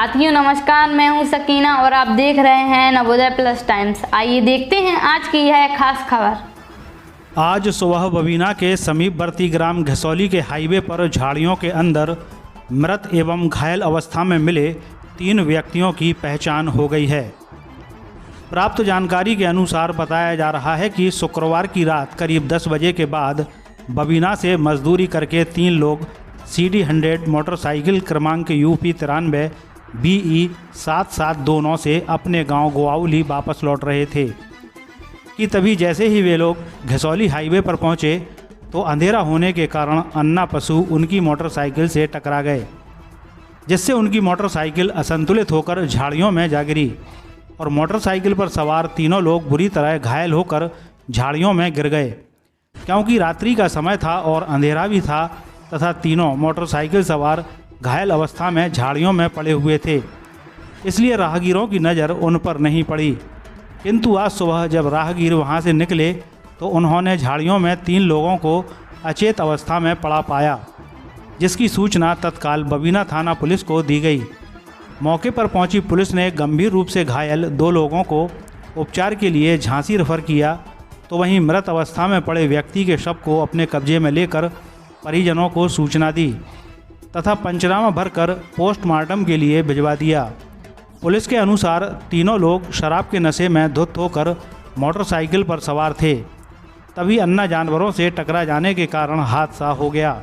साथियों नमस्कार, मैं हूं सकीना और आप देख रहे हैं नवोदय प्लस टाइम्स। आइए देखते हैं आज की यह खास खबर। आज सुबह बबीना के समीपवर्ती ग्राम घसौली के हाईवे पर झाड़ियों के अंदर मृत एवं घायल अवस्था में मिले 3 व्यक्तियों की पहचान हो गई है। प्राप्त जानकारी के अनुसार बताया जा रहा है कि शुक्रवार की रात करीब 10 बजे के बाद बबीना से मजदूरी करके 3 लोग CD 100 मोटरसाइकिल क्रमांक UP 93 BE 7729 से अपने गांव गोआउली वापस लौट रहे थे कि तभी जैसे ही वे लोग घसौली हाईवे पर पहुंचे तो अंधेरा होने के कारण अन्ना पशु उनकी मोटरसाइकिल से टकरा गए, जिससे उनकी मोटरसाइकिल असंतुलित होकर झाड़ियों में जा गिरी और मोटरसाइकिल पर सवार तीनों लोग बुरी तरह घायल होकर झाड़ियों में गिर गए। क्योंकि रात्रि का समय था और अंधेरा भी था तथा तीनों मोटरसाइकिल सवार घायल अवस्था में झाड़ियों में पड़े हुए थे, इसलिए राहगीरों की नज़र उन पर नहीं पड़ी। किंतु आज सुबह जब राहगीर वहां से निकले तो उन्होंने झाड़ियों में 3 लोगों को अचेत अवस्था में पड़ा पाया, जिसकी सूचना तत्काल बबीना थाना पुलिस को दी गई। मौके पर पहुंची पुलिस ने गंभीर रूप से घायल 2 लोगों को उपचार के लिए झांसी रेफर किया, तो वहीं मृत अवस्था में पड़े व्यक्ति के शव को अपने कब्जे में लेकर परिजनों को सूचना दी तथा पंचनामा भरकर पोस्टमार्टम के लिए भिजवा दिया। पुलिस के अनुसार तीनों लोग शराब के नशे में धुत होकर मोटरसाइकिल पर सवार थे, तभी अन्ना जानवरों से टकरा जाने के कारण हादसा हो गया।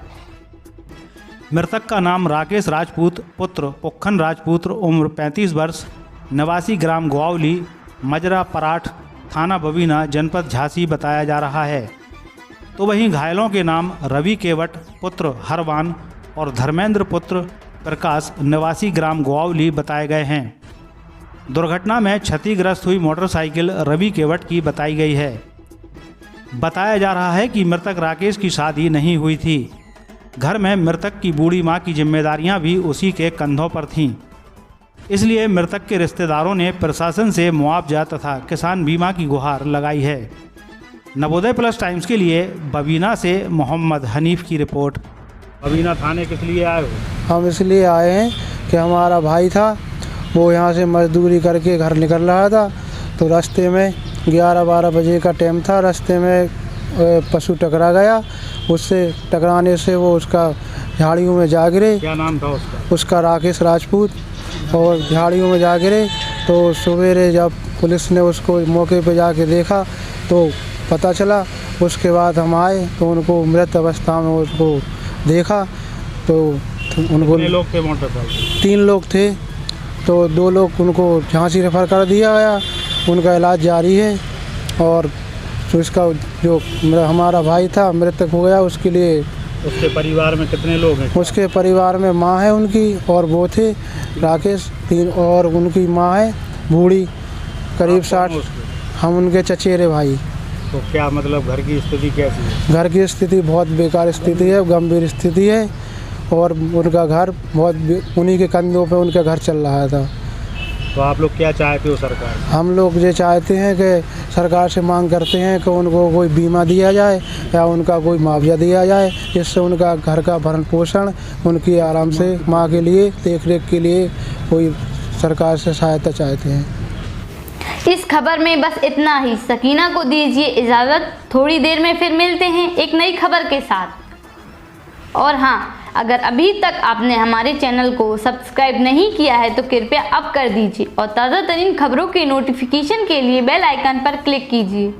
मृतक का नाम राकेश राजपूत पुत्र पुखन राजपूत, उम्र 35 वर्ष, निवासी ग्राम गोआउली, मजरा पराठ, थाना बबीना, जनपद झांसी बताया जा रहा है। तो वहीं घायलों के नाम रवि केवट पुत्र हरवान और धर्मेंद्र पुत्र प्रकाश निवासी ग्राम गोआउली बताए गए हैं। दुर्घटना में क्षतिग्रस्त हुई मोटरसाइकिल रवि केवट की बताई गई है। बताया जा रहा है कि मृतक राकेश की शादी नहीं हुई थी। घर में मृतक की बूढ़ी मां की जिम्मेदारियां भी उसी के कंधों पर थीं, इसलिए मृतक के रिश्तेदारों ने प्रशासन से मुआवजा तथा किसान बीमा की गुहार लगाई है। नवोदय प्लस टाइम्स के लिए बबीना से मोहम्मद हनीफ की रिपोर्ट। बबीना थाने किस लिए आए हो? हम इसलिए आए हैं कि हमारा भाई था, वो यहाँ से मजदूरी करके घर निकल रहा था, तो रास्ते में 11-12 बजे का टाइम था, रास्ते में पशु टकरा गया। उससे टकराने से वो उसका झाड़ियों में जा गिरे। क्या नाम था उसका? उसका राकेश राजपूत, और झाड़ियों में जा गिरे। तो सवेरे जब पुलिस ने उसको मौके पर जाके देखा तो पता चला। उसके बाद हम आए तो उनको मृत अवस्था में उसको देखा तो उनको लोग थे मोटरसाइकिल? 3 लोग थे, तो 2 लोग उनको झांसी रेफर कर दिया गया, उनका इलाज जारी है। और तो इसका जो हमारा भाई था मृतक हो गया, उसके लिए उसके परिवार में कितने लोग हैं? उसके परिवार में माँ है उनकी और वो थे राकेश 3, और उनकी माँ है बूढ़ी करीब 60। हम उनके चचेरे भाई। तो क्या मतलब घर की स्थिति कैसी है? घर की स्थिति बहुत बेकार स्थिति है, गंभीर स्थिति है, और उनका घर बहुत उन्हीं के कंधों पे उनका घर चल रहा था। तो आप लोग क्या चाहते हो सरकार? हम लोग ये चाहते हैं कि सरकार से मांग करते हैं कि उनको कोई बीमा दिया जाए या उनका कोई मुआवजा दिया जाए, जिससे उनका घर का भरण पोषण उनकी आराम से माँ के लिए देख रेख के लिए कोई सरकार से सहायता चाहते हैं। इस खबर में बस इतना ही। सकीना को दीजिए इजाज़त, थोड़ी देर में फिर मिलते हैं एक नई खबर के साथ। और हाँ, अगर अभी तक आपने हमारे चैनल को सब्सक्राइब नहीं किया है तो कृपया अब कर दीजिए और ताज़ा तरीन खबरों के नोटिफिकेशन के लिए बेल आइकन पर क्लिक कीजिए।